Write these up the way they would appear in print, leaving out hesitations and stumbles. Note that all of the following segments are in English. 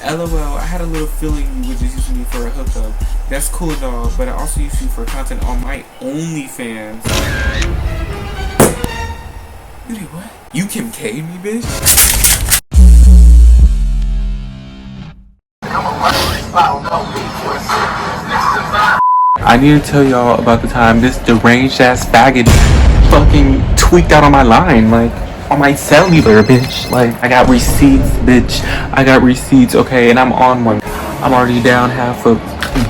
LOL, I had a little feeling you were just using me for a hookup. That's cool and all, but I also use you for content on my OnlyFans. You did what? You Kim K me, bitch? I need to tell y'all about the time this deranged ass faggot fucking tweaked out on my line, like on my cellular, bitch. Like, I got receipts, bitch. I got receipts, okay, and I'm on one. I'm already down half a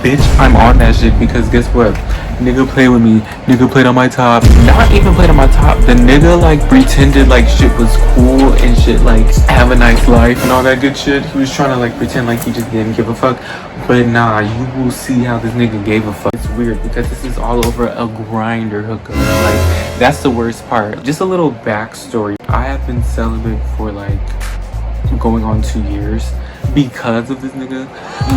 bitch. I'm on that shit because guess what? Nigga played with me. Nigga played on my top. Not even played on my top. The nigga like pretended like shit was cool and shit, like have a nice life and all that good shit. He was trying to like pretend like he just didn't give a fuck. But nah, you will see how this nigga gave a fuck. It's weird because this is all over a Grindr hookup. Like, that's the worst part. Just a little backstory. I have been celibate for like going on 2 years because of this nigga.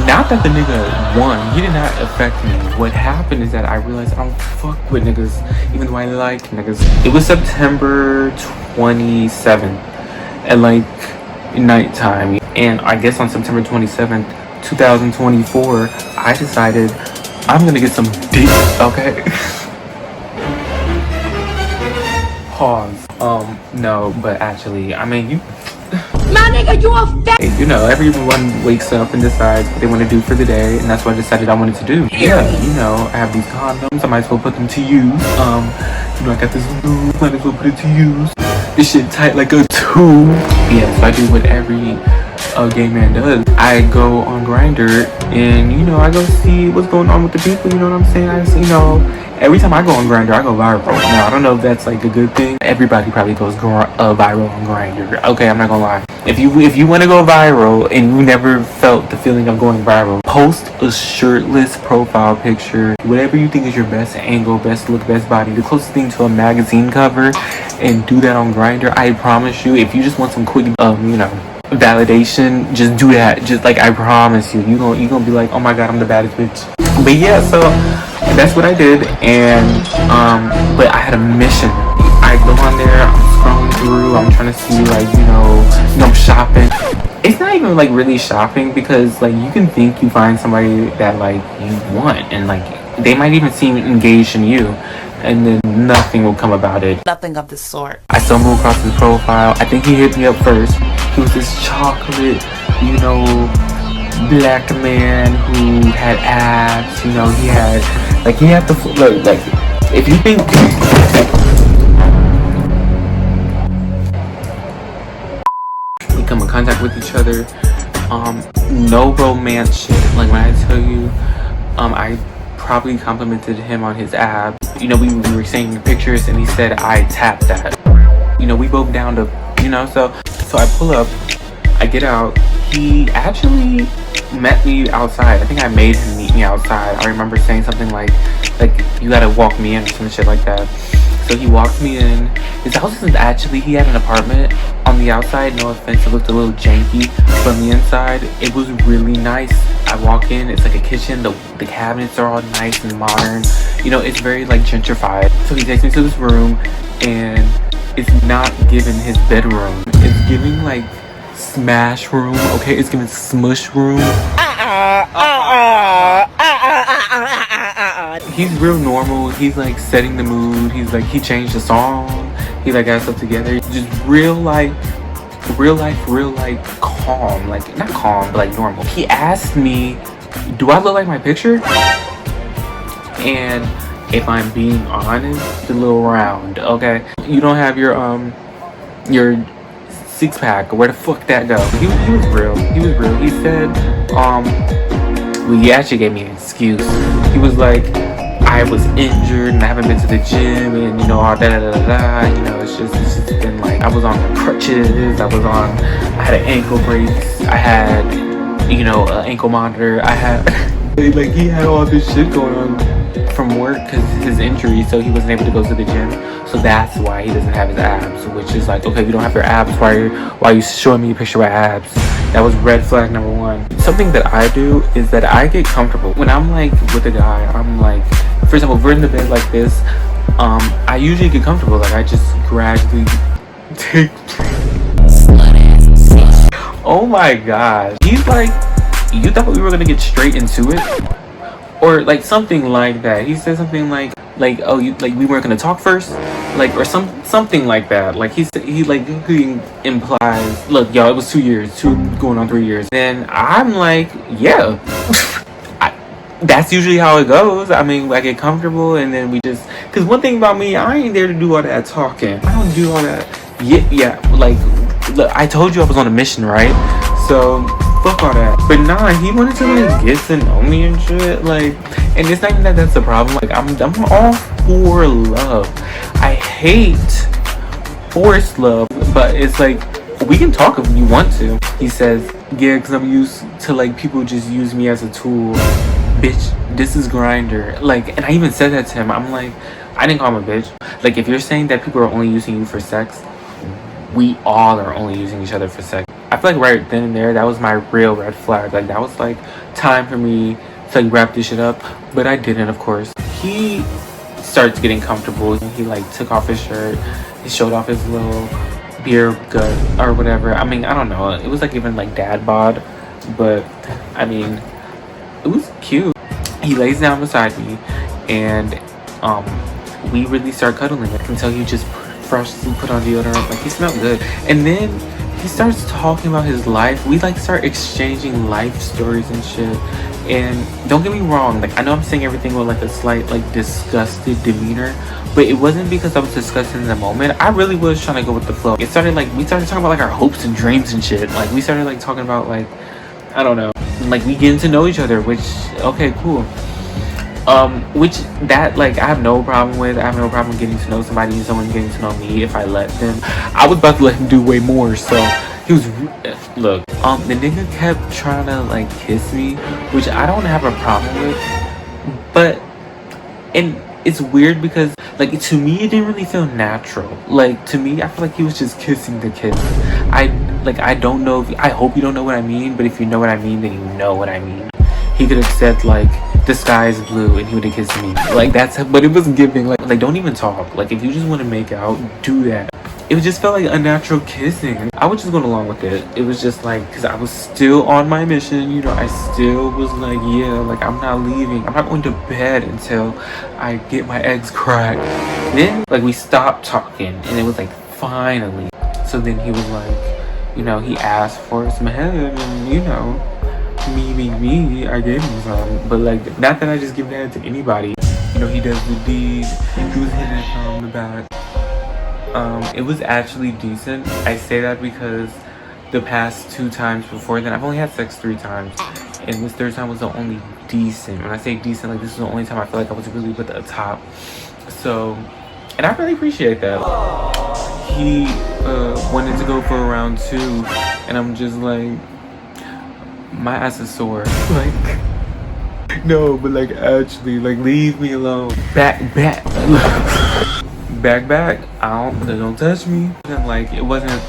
Not that the nigga won, he did not affect me. What happened is that I realized I don't fuck with niggas, even though I like niggas. It was September 27th at like nighttime, and I guess on September 27th 2024 I decided I'm gonna get some dick, okay? Pause. No, but actually, I mean, you my nigga, you a fat. you know, everyone wakes up and decides what they want to do for the day, and that's what I decided I wanted to do. Yeah, you know, I have these condoms, I might as well put them to use. You know, I got this lube, might as well put it to use. This shit tight like a tube. Yeah, so I do what every gay man does. I go on Grindr, and you know, I go see what's going on with the people, you know what I'm saying? I just, you know, every time I go on Grindr, I go viral. Now, I don't know if that's like a good thing. Everybody probably goes viral on Grindr. Okay, I'm not gonna lie. If you want to go viral and you never felt the feeling of going viral, post a shirtless profile picture, whatever you think is your best angle, best look, best body, the closest thing to a magazine cover, and do that on Grindr. I promise you, if you just want some quick, you know, validation, just do that. Just like, I promise you, you gonna be like, oh my god, I'm the baddest bitch. But yeah, so that's what I did, and but I had a mission. I go on there, I'm scrolling through, I'm trying to see, like, you know, I'm shopping. It's not even like really shopping, because like you can think you find somebody that like you want, and like they might even seem engaged in you, and then nothing will come about it. Nothing of the sort. I stumbled across his profile. I think he hit me up first. He was this chocolate, you know, black man who had abs. You know, he had the look, like, if you think we come in contact with each other, no romance shit. Like, when I tell you, I probably complimented him on his abs. You know, we were saying pictures, and he said I tapped that. You know, we both down to, you know, so I pull up, I get out. He actually met me outside. I think I made him meet me outside. I remember saying something like you gotta walk me in or some shit like that. So he walked me in. His house isn't actually, he had an apartment on the outside. No offense, it looked a little janky. But on the inside, it was really nice. I walk in, it's like a kitchen. The cabinets are all nice and modern. You know, it's very like gentrified. So he takes me to this room, and it's not giving his bedroom. It's giving like smash room, okay? It's giving smush room. He's real normal. He's like setting the mood. He's like, he changed the song. He like got stuff together. Just real life calm. Like, not calm, but like normal. He asked me, do I look like my picture? And if I'm being honest, it's a little round, okay? You don't have your six-pack, where the fuck that go? He was real. He said, well, he actually gave me an excuse. He was like, I was injured and I haven't been to the gym, and you know, all da. You know, it's just been like, I was on crutches, I had an ankle brace, I had, you know, an ankle monitor, I had like, he had all this shit going on from work because his injury, so he wasn't able to go to the gym. So that's why he doesn't have his abs, which is like, okay, if you don't have your abs, why are you showing me a picture of abs? That was red flag number one. Something that I do is that I get comfortable. When I'm like with a guy, I'm like, for example, if we're in the bed like this, I usually get comfortable. Like, I just gradually take Oh my god. He's like, you thought we were gonna get straight into it? Or like something like that. He said something like oh, you like we weren't gonna talk first? Like, or something like that. Like he implies, look, y'all, it was 2 years, going on 3 years. Then I'm like, yeah. That's usually how it goes. I mean, I get comfortable and then we just, because one thing about me, I ain't there to do all that talking. I don't do all that. Yeah, like, look, I told you I was on a mission, right? So fuck all that. But nah, he wanted to like get to know me and shit. Like, and it's not even that that's the problem. Like, I'm all for love. I hate forced love, but it's like, we can talk if you want to. He says, yeah, because I'm used to like people just use me as a tool. Bitch, this is Grindr. Like, and I even said that to him. I'm like, I didn't call him a bitch. Like, if you're saying that people are only using you for sex, we all are only using each other for sex. I feel like right then and there, that was my real red flag. Like, that was like time for me to like wrap this shit up. But I didn't, of course. He starts getting comfortable. He like took off his shirt. He showed off his little beer gut or whatever. I mean, I don't know. It was like even like dad bod. But, I mean, it was cute. He lays down beside me and we really start cuddling. I can tell he just freshly put on deodorant. Like, he smelled good. And then he starts talking about his life. We like start exchanging life stories and shit. And don't get me wrong, like, I know I'm saying everything with like a slight like disgusted demeanor, but it wasn't because I was disgusted in the moment. I really was trying to go with the flow. It started like, we started talking about like our hopes and dreams and shit. Like, we started like talking about like, I don't know, like we getting to know each other, which, okay, cool. Which that, like, I have no problem with. I have no problem getting to know somebody and someone getting to know me if I let them. I was about to let him do way more, so he was, look, the nigga kept trying to like kiss me, which I don't have a problem with, but, and it's weird because like to me it didn't really feel natural. Like, to me, I feel like he was just kissing the kiss. I don't know if, I hope you don't know what I mean, but if you know what I mean, then you know what I mean. He could have said like, the sky is blue, and he would have kissed me. Like, that's, but it wasn't giving. Like don't even talk. Like, if you just want to make out, do that. It just felt like unnatural kissing. I was just going along with it. It was just like, because I was still on my mission, you know, I still was like, yeah, like, I'm not leaving. I'm not going to bed until I get my eggs cracked. Then, like, we stopped talking, and it was like, finally. So then he was like, you know, he asked for some head, and, you know, me, I gave him some. But, like, not that I just give head to anybody. You know, he does the deed. He was hitting it from the back. It was actually decent. I say that because the past 2 times before then, I've only had sex 3 times, and this 3rd time was the only decent. When I say decent, like, this is the only time I feel like I was really with the top. So, and I really appreciate that. He wanted to go for a round 2, and I'm just like, my ass is sore. Like, no, but like, actually, like, leave me alone. Back. Back. Don't touch me. And like, it wasn't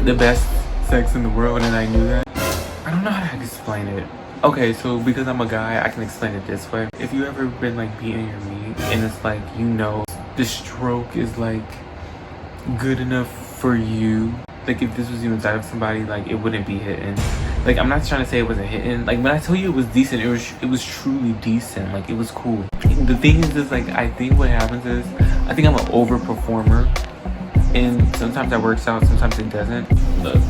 the best sex in the world, and I knew that. I don't know how to explain it. Okay, so because I'm a guy, I can explain it this way. If you ever been like beating your meat, and it's like, you know, the stroke is like good enough for you. Like, if this was you inside of somebody, like, it wouldn't be hitting. Like, I'm not trying to say it wasn't hitting. Like, when I tell you it was decent, it was truly decent. Like, it was cool. The thing is like, I think what happens is, I think I'm an overperformer, and sometimes that works out, sometimes it doesn't.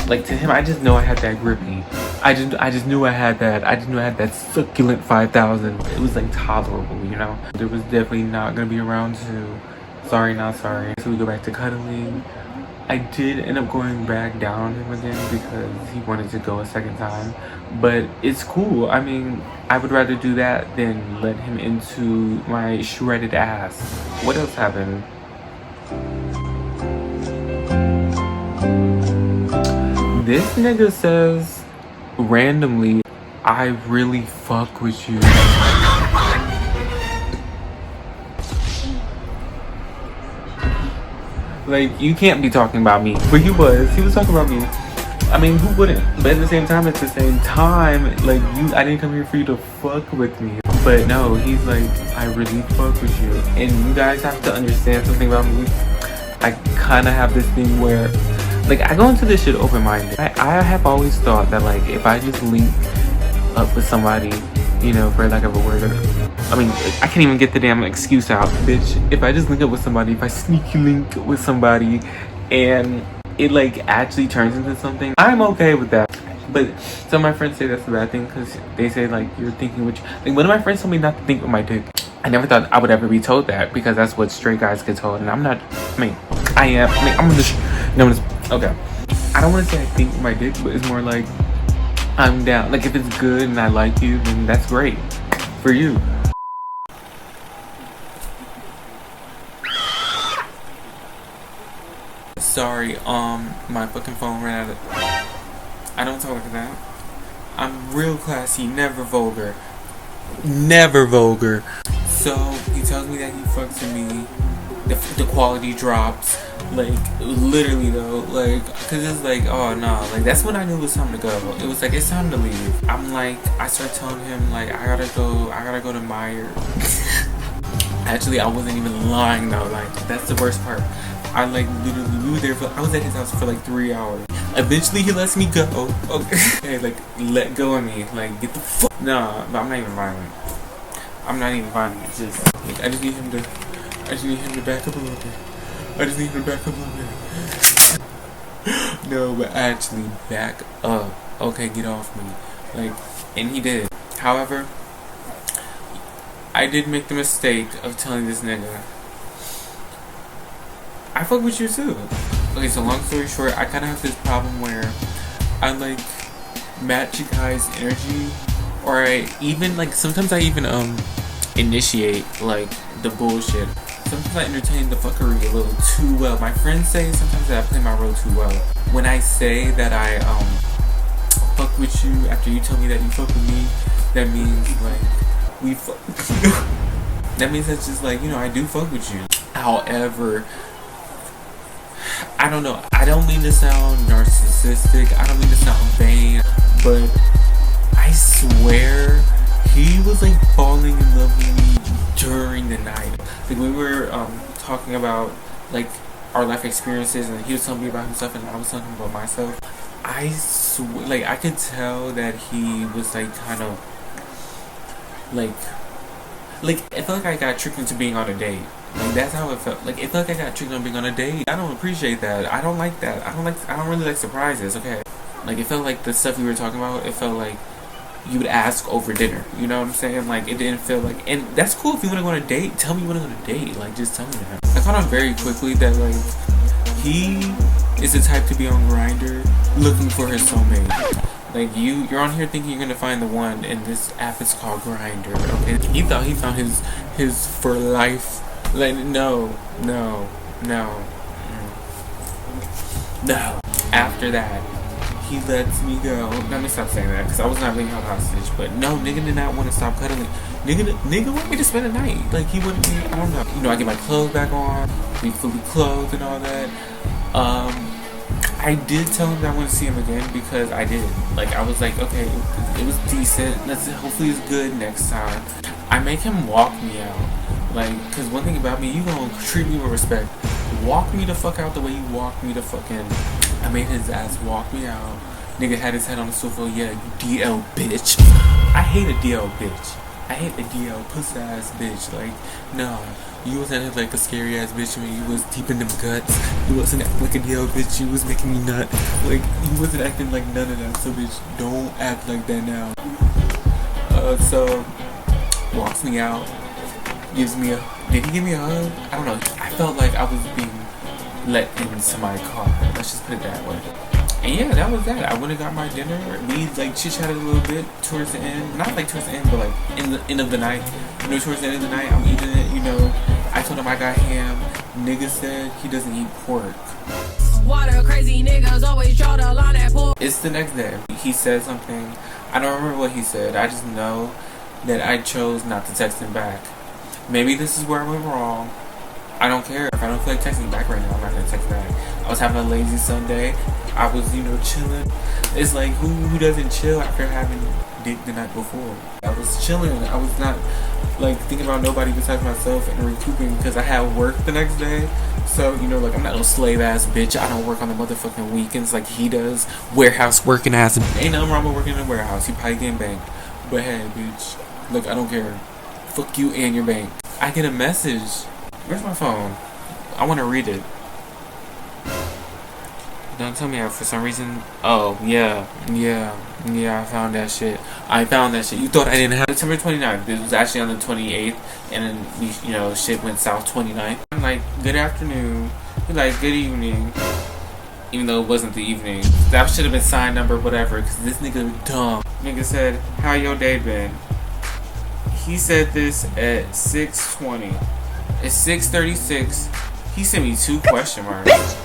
Like, to him, I just know I had that grippy. I just knew I had that. I just knew I had that succulent 5,000. It was like tolerable, you know. There was definitely not gonna be a round 2. Sorry, not sorry. So we go back to cuddling. I did end up going back down on him again because he wanted to go a 2nd time, but it's cool. I mean, I would rather do that than let him into my shredded ass. What else happened? This nigga says randomly, I really fuck with you. Like, you can't be talking about me. But he was talking about me. I mean, who wouldn't? But at the same time, like, I didn't come here for you to fuck with me. But no, he's like, I really fuck with you. And you guys have to understand something about me. I kind of have this thing where, Like, I go into this shit open-minded. I have always thought that, like, if I just link up with somebody, you know, for lack of a word, I mean, I can't even get the damn excuse out, bitch. If I just link up with somebody, if I sneaky link with somebody, and it, like, actually turns into something, I'm okay with that. But some of my friends say that's a bad thing, because they say, like, you're thinking which, like, one of my friends told me not to think with my dick. I never thought I would ever be told that, because that's what straight guys get told, and I'm not, I mean, I'm just, okay. I don't want to say I think with my dick, but it's more like, I'm down. Like, if it's good and I like you, then that's great for you. Sorry, my fucking phone ran out of... I don't talk like that. I'm real classy, never vulgar. Never vulgar. So, he tells me that he fucks with me. The quality drops. Like, literally though, like, cause it's like, oh no, like, that's when I knew it was time to go. It was like, it's time to leave. I'm like, I start telling him, like, I gotta go to Meyer. Actually, I wasn't even lying though, like, that's the worst part. I, like, literally, I was at his house for like 3 hours. Eventually, he lets me go. Okay, like, let go of me, like, get the fuck. No, but I'm not even violent. It's just, like, I just need him to back up a little bit. No, but actually back up. Okay, get off me. Like, and he did. However, I did make the mistake of telling this nigga, I fuck with you too. Okay, so long story short, I kind of have this problem where I, like, match you guys' energy, or I even, like, sometimes I even initiate, like, the bullshit. Sometimes I entertain the fuckery a little too well. My friends say sometimes that I play my role too well. When I say that I fuck with you after you tell me that you fuck with me, that means, like, we fuck. That means that's just like, you know, I do fuck with you. However, I don't know. I don't mean to sound narcissistic. I don't mean to sound vain, but I swear he was, like, falling in love with me during the night. Like, we were talking about, like, our life experiences, and he was telling me about himself and I was telling him about myself. I swear, like, I could tell that he was, like, kind of like it felt like I got tricked into being on a date. Like, that's how it felt. Like, it felt like I got tricked on being on a date. I don't appreciate that. I don't like that. I don't really like surprises. Okay, like, it felt like the stuff we were talking about, it felt like you would ask over dinner, you know what I'm saying? Like, it didn't feel like, and that's cool if you want to go on a date. Tell me you want to go on a date. Like, just tell me that. I found out very quickly that, like, he is the type to be on Grindr looking for his soulmate. Like, you're on here thinking you're gonna find the one, and this app is called Grindr. Okay, he thought he found his for life. Like, no. After that, he lets me go. Let me stop saying that, because I was not being held hostage. But no, nigga did not want to stop cuddling. Nigga wanted me to spend the night. Like, he wanted me, I don't know. You know, I get my clothes back on, be fully clothed and all that. I did tell him that I want to see him again, because I did. Like, I was like, okay, it was decent. Hopefully it's good next time. I make him walk me out. Like, because one thing about me, you gonna treat me with respect. Walk me the fuck out the way you walk me the fucking... I made his ass walk me out. Nigga had his head on the sofa. Yeah, you DL bitch. I hate a DL bitch. I hate a DL pussy ass bitch. Like, no. You wasn't like a scary ass bitch when you was deep in them guts. You wasn't acting like a DL bitch. You was making me nut. Like, you wasn't acting like none of that. So bitch, don't act like that now. So walks me out. Gives me a... Did he give me a hug? I don't know. I felt like I was being let into my car. Let's just put it that way. And yeah, that was that. I went and got my dinner. We, like, chit-chatted a little bit towards the end. Not like towards the end, but like in the end of the night. You know, towards the end of the night, I'm eating it, you know. I told him I got ham. Nigga said he doesn't eat pork. Why the crazy niggas always draw the line at pork? It's the next day. He said something. I don't remember what he said. I just know that I chose not to text him back. Maybe this is where I went wrong. I don't care. If I don't feel like texting back right now, I'm not gonna text back. I was having a lazy Sunday. I was, you know, chilling. It's like, who doesn't chill after having dick the night before? I was chilling. I was not like thinking about nobody besides myself and recouping because I had work the next day. So, you know, like, I'm not no slave ass bitch. I don't work on the motherfucking weekends like he does. Warehouse working ass. Ain't nothing wrong with working in a warehouse. He probably getting banked. But hey, bitch, look, I don't care. Fuck you and your bank. I get a message. Where's my phone? I want to read it. Don't tell me for some reason. Oh, yeah, I found that shit. You thought I didn't have September 29th. This was actually on the 28th. And then, you know, shit went south 29th. I'm like, good afternoon. He's like, good evening. Even though it wasn't the evening. That should have been sign number, whatever. Because this nigga was dumb. Nigga said, how your day been? He said this at 6:20. At 6:36, he sent me 2 question marks.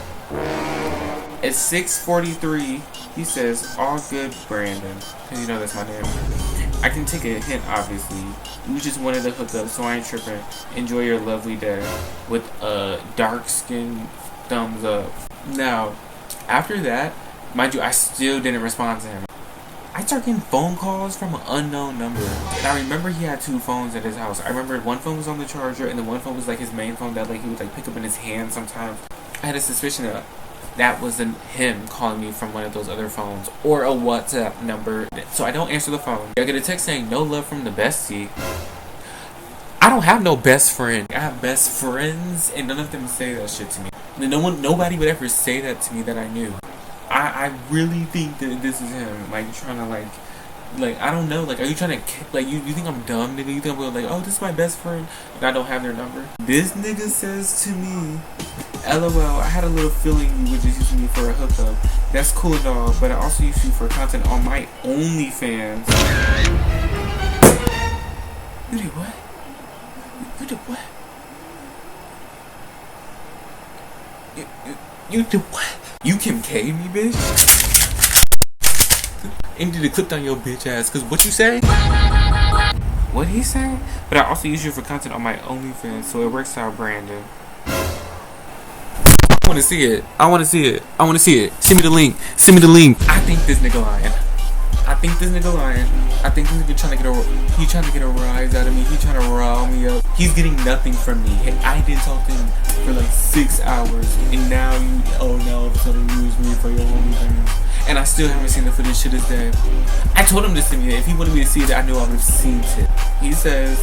At 6:43, he says, all good, Brandon. Because you know that's my name. I can take a hint, obviously. You just wanted to hook up, so I ain't tripping. Enjoy your lovely day. With a dark skin thumbs up. Now, after that, mind you, I still didn't respond to him. I started getting phone calls from an unknown number. And I remember he had 2 phones at his house. I remember one phone was on the charger, and the one phone was like his main phone that like he would like pick up in his hand sometimes. I had a suspicion that wasn't him calling me from one of those other phones or a WhatsApp number. So I don't answer the phone. I get a text saying no love from the bestie. I don't have no best friend. I have best friends, and none of them say that shit to me. Nobody would ever say that to me that I knew. I really think that this is him, like, trying to, like, I don't know, like, are you trying to, like, you think I'm dumb, nigga? You think I'm going, like, oh, this is my best friend, and I don't have their number? This nigga says to me, LOL, I had a little feeling you were just using me for a hookup. That's cool and all, but I also use you for content on my OnlyFans. You did what? You did what? You did what? You Kim K me, bitch? And did it clip down your bitch ass, cause what you say? What he say? But I also use you for content on my OnlyFans, so it works out, Brandon. I wanna see it. I wanna see it. I wanna see it. Send me the link. Send me the link. I think this nigga lying. I think this nigga trying to get a rise out of me. He trying to rile me up. He's getting nothing from me. I didn't talk to him for like 6 hours, and now all of a sudden you use me for your OnlyFans. And I still haven't seen the footage to this day. I told him to send me it. If he wanted me to see it, I knew I would have seen it. He says,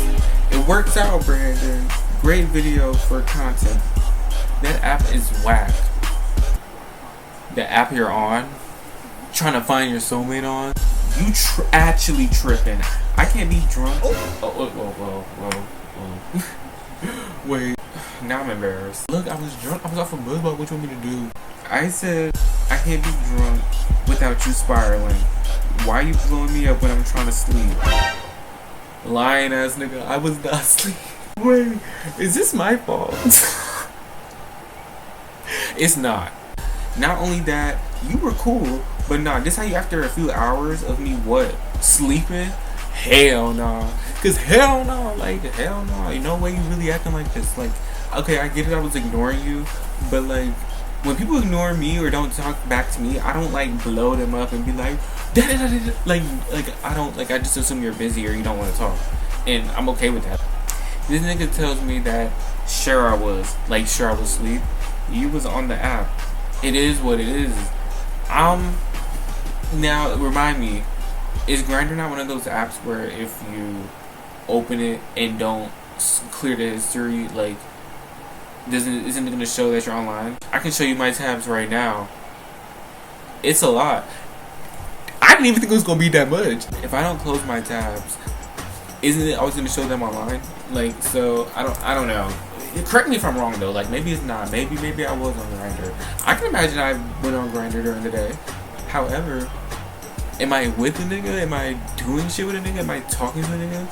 it works out, Brandon. Great video for content. That app is whack. The app you're on, trying to find your soulmate on, you actually tripping. I can't be drunk. Whoa. Wait, now I'm embarrassed. Look, I was drunk. I was off of Buzzball. What you want me to do? I said, I can't be drunk without you spiraling. Why you blowing me up when I'm trying to sleep? Lying ass nigga, I was not asleep. Wait, is this my fault? It's not. Not only that, you were cool, but nah, this how you after a few hours of me what? Sleeping? Hell nah. Cause hell no, like hell no. You know way you really acting like this. Like, okay, I get it, I was ignoring you, but like when people ignore me or don't talk back to me, I don't like blow them up and be like like I don't like, I just assume you're busy or you don't want to talk. And I'm okay with that. This nigga tells me that sure I was asleep. You was on the app. It is what it is. Now remind me, is Grindr not one of those apps where if you open it and don't clear the history, like isn't it gonna show that you're online? I can show you my tabs right now. It's a lot. I didn't even think it was gonna be that much. If I don't close my tabs, isn't it always gonna show them online? Like, so I don't know. Correct me if I'm wrong though. Like, maybe it's not. Maybe I was on Grindr. I can imagine I went on Grindr during the day. However, am I with a nigga? Am I doing shit with a nigga? Am I talking to a nigga?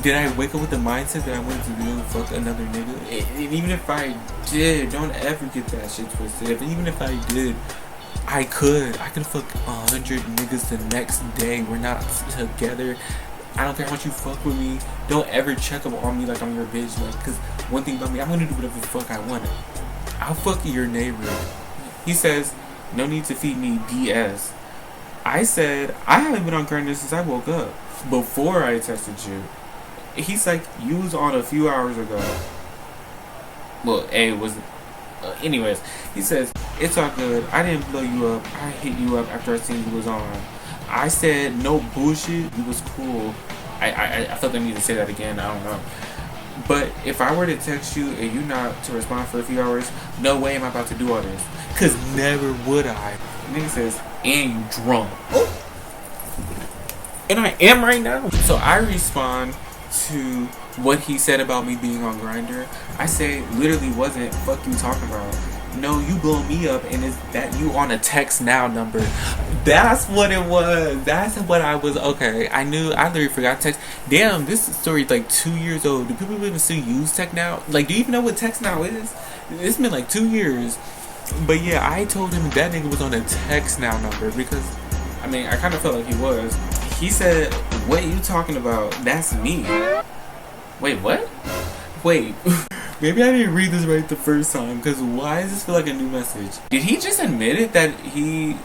Did I wake up with the mindset that I wanted to do fuck another nigga? And even if I did, don't ever get that shit twisted. Even if I did, I could fuck 100 niggas the next day. We're not together. I don't care how much you fuck with me. Don't ever check up on me like I'm your bitch. Like, cause one thing about me, I'm gonna do whatever the fuck I want. I'll fuck your neighbor. He says, No need to feed me BS. I said, I haven't been on Grindr since I woke up. Before I texted you. He's like, you was on a few hours ago. Well, A was... anyways, he says, it's all good. I didn't blow you up. I hit you up after I seen you was on. I said, no bullshit. You was cool. I felt the need to say that again. I don't know. But if I were to text you and you not to respond for a few hours, no way am I about to do all this. Because never would I. And then he says, and you drunk. Oh. And I am right now. So I respond to what he said about me being on Grindr. I say, literally wasn't, fuck you talking about. No, you blow me up, and is that you on a text now number? That's what it was. That's what I was. Okay, I knew. I literally forgot text. Damn, this story is like 2 years old. Do people even still use text now? Like, do you even know what text now is? It's been like 2 years. But yeah, I told him that nigga was on a text now number because, I mean, I kind of felt like he was. He said, what are you talking about? That's me. Wait, what? Wait. Maybe I didn't read this right the first time, because why does this feel like a new message? Did he just admit it that he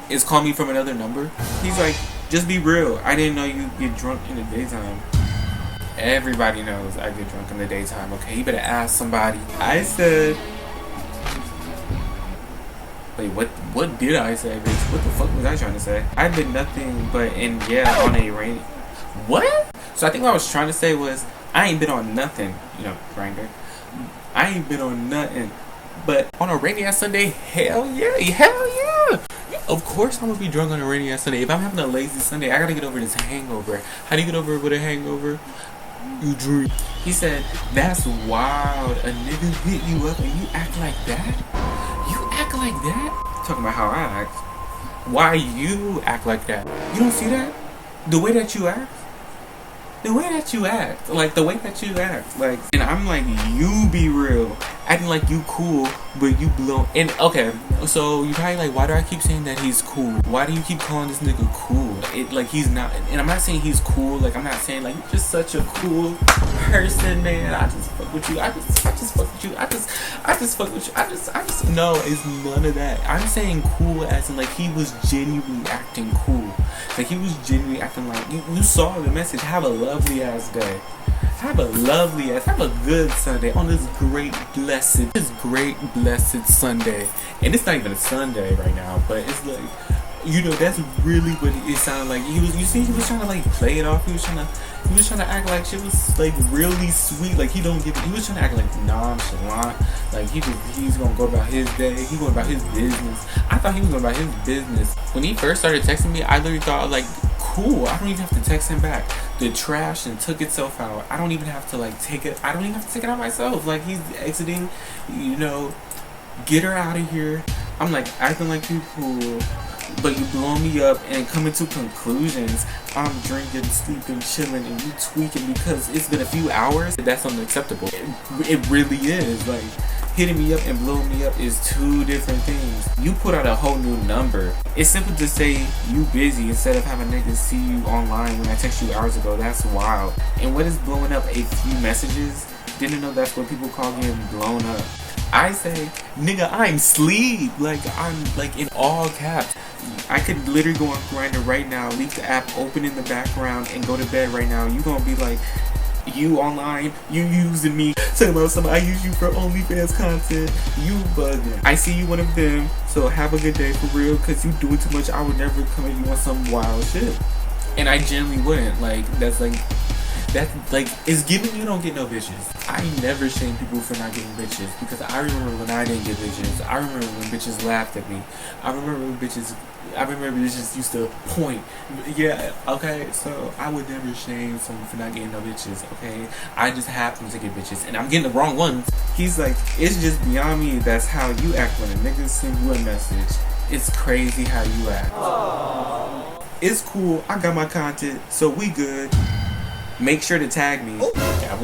is calling me from another number? He's like, just be real. I didn't know you get drunk in the daytime. Everybody knows I get drunk in the daytime, okay? You better ask somebody. I said... Wait, what did I say, bitch? What the fuck was I trying to say? I did nothing but, and yeah, on a rainy... What? So I think what I was trying to say was, I ain't been on nothing, you know, Grindr. I ain't been on nothing. But on a rainy ass Sunday, hell yeah, hell yeah. Of course I'm gonna be drunk on a rainy ass Sunday. If I'm having a lazy Sunday, I gotta get over this hangover. How do you get over it with a hangover? You drink. He said, that's wild. A nigga hit you up and you act like that? You act like that? Talking about how I act. Why you act like that? You don't see that? The way that you act? The way that you act, like the way that you act, like, and I'm like, you be real, acting like you cool, but you blow. And okay, so you probably like, why do I keep saying that he's cool? Why do you keep calling this nigga cool? It like he's not, and I'm not saying he's cool. Like I'm not saying like you're just such a cool person, man. I just fuck with you. I just fuck with you. I just fuck with you. I just no, it's none of that. I'm saying cool as in like he was genuinely acting cool. Like he was genuinely acting like you saw the message. Have a lovely ass day. Have a good Sunday on this great blessed Sunday. And it's not even a Sunday right now, but it's like, you know, that's really what it sounded like. He was trying to like play it off. He was trying to act like shit was like really sweet. Like he was trying to act like nonchalant. Like he's gonna go about his day. He going about his business. I thought he was going about his business. When he first started texting me, I literally thought like, cool, I don't even have to text him back. The trash and took itself out. I don't even have to like take it. I don't even have to take it out myself. Like he's exiting, you know, get her out of here. I'm like acting like you cool, but you blow me up and coming to conclusions. I'm drinking, sleeping, chilling, and you tweaking because it's been a few hours. That's unacceptable. It really is. Like hitting me up and blowing me up is two different things. You put out a whole new number. It's simple to say you busy instead of having niggas see you online when I text you hours ago. That's wild. And what is blowing up a few messages? Didn't know that's what people call getting blown up. I say, nigga, I'm sleep. Like I'm like in all caps. I could literally go on Grindr right now, leave the app open in the background, and go to bed right now. You gonna be like, you online, you using me, talking about somebody, I use you for OnlyFans content, you bugging. I see you one of them, so have a good day for real, cause you doing too much. I would never come at you on some wild shit. And I generally wouldn't. Like, that's like, it's giving you don't get no bitches. I never shame people for not getting bitches, because I remember when I didn't get bitches. I remember when bitches laughed at me. I remember bitches used to point. Yeah, okay, so I would never shame someone for not getting no bitches, okay? I just happen to get bitches, and I'm getting the wrong ones. He's like, it's just beyond me. That's how you act when a nigga send you a message. It's crazy how you act. Aww. It's cool. I got my content, so we good. Make sure to tag me. That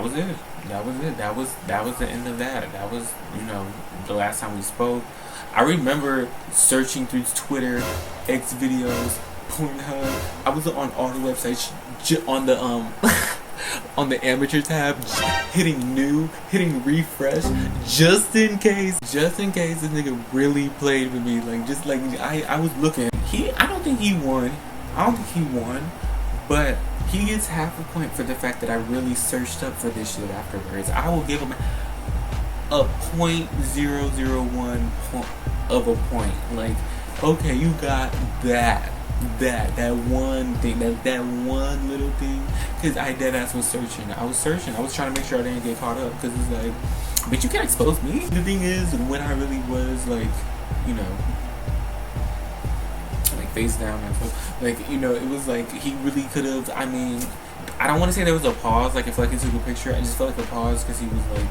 was it. That was the end of that. That was, you know, the last time we spoke. I remember searching through Twitter, X videos, Pornhub. I was on all the websites on the on the amateur tab, hitting new, hitting refresh, just in case this nigga really played with me. Like, just like, I was looking. I don't think he won. But he gets half a point for the fact that I really searched up for this shit afterwards. I will give him a .001 of a point. Like, okay, you got that one thing, that one little thing. Because I deadass was searching. I was trying to make sure I didn't get caught up. Because it's like, but you can't expose me. The thing is, when I really was like, you know, like face down and stuff, like, you know, it was like he really could have. I mean, I don't want to say there was a pause. Like, if like he took a picture, I just felt like a pause because he was like.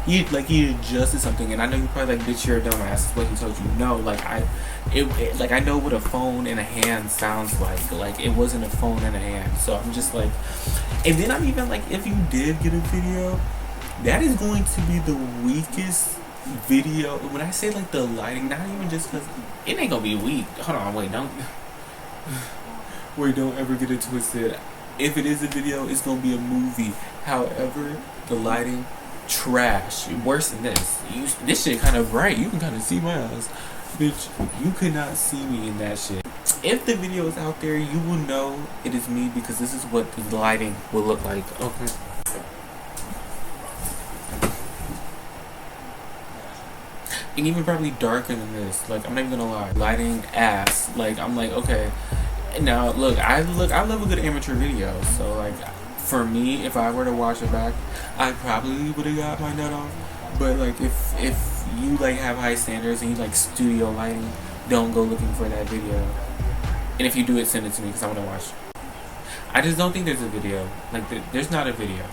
He adjusted something, and I know you probably like, bitch, you're a dumbass. Is what he told you. No, like I know what a phone in a hand sounds like. Like, it wasn't a phone in a hand, so I'm just like, and then I'm even like, if you did get a video, that is going to be the weakest video. When I say like the lighting, not even just because it ain't gonna be weak. Hold on, wait, don't ever get it twisted. If it is a video, it's gonna be a movie. However, the lighting. Trash. Worse than this. This shit kind of bright. You can kind of see my eyes. Bitch, you could not see me in that shit. If the video is out there, you will know it is me because this is what the lighting will look like. Okay. And even probably darker than this. Like, I'm not even gonna lie. Lighting ass. Like, I'm like, okay. Now, look, I love a good amateur video. So, like, for me, if I were to watch it back, I probably would have got my nut off. But like, if you like have high standards and you like studio lighting, don't go looking for that video. And if you do it, send it to me because I want to watch. I just don't think there's a video. Like, there's not a video.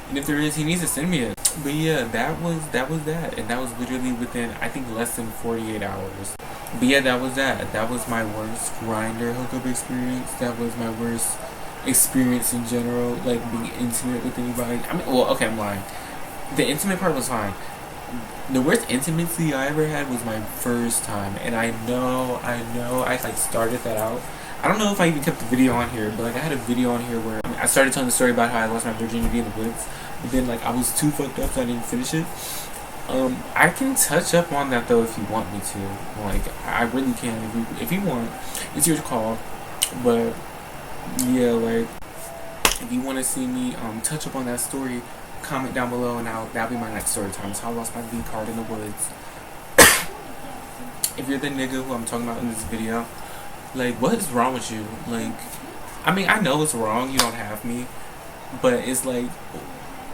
And if there is, he needs to send me it. But yeah, that was that, and that was literally within, I think, less than 48 hours. But yeah, that was that. That was my worst Grindr hookup experience. That was my worst experience in general, like being intimate with anybody. I mean, well, okay, I'm lying. The intimate part was fine. The worst intimacy I ever had was my first time, and I know, I like started that out. I don't know if I even kept the video on here, but like I had a video on here where I started telling the story about how I lost my virginity in the woods, but then like I was too fucked up, so I didn't finish it. I can touch up on that though if you want me to. Like, I really can. If you want, it's your call. But yeah, like, if you want to see me touch up on that story, comment down below, and that'll be my next story time. So I lost my V card in the woods. If you're the nigga who I'm talking about in this video, like, what is wrong with you? Like, I mean, I know it's wrong, you don't have me, but it's like,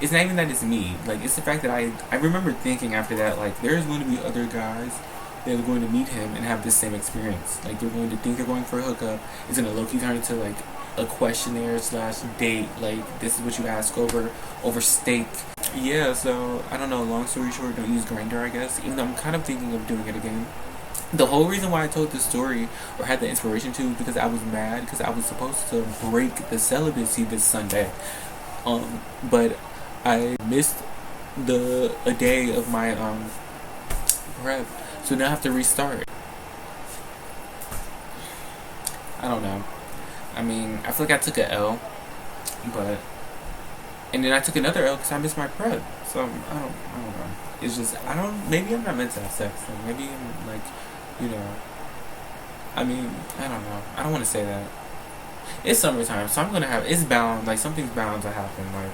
it's not even that it's me. Like, it's the fact that I remember thinking after that, like, there's going to be other guys that are going to meet him and have this same experience. Like, they're going to think they're going for a hookup. It's going to low-key turn into like a questionnaire / date. Like, this is what you ask over steak. Yeah, so I don't know, long story short, don't use Grindr, I guess, even though I'm kind of thinking of doing it again. The whole reason why I told this story or had the inspiration to is because I was mad because I was supposed to break the celibacy this Sunday, but I missed a day of my prep, so now I have to restart. I don't know. I mean, I feel like I took an L, and then I took another L because I missed my prep. So I don't know. It's just, maybe I'm not meant to have sex. Like, maybe I'm like, you know, I mean, I don't know. I don't want to say that. It's summertime, so it's bound, like, something's bound to happen. Like,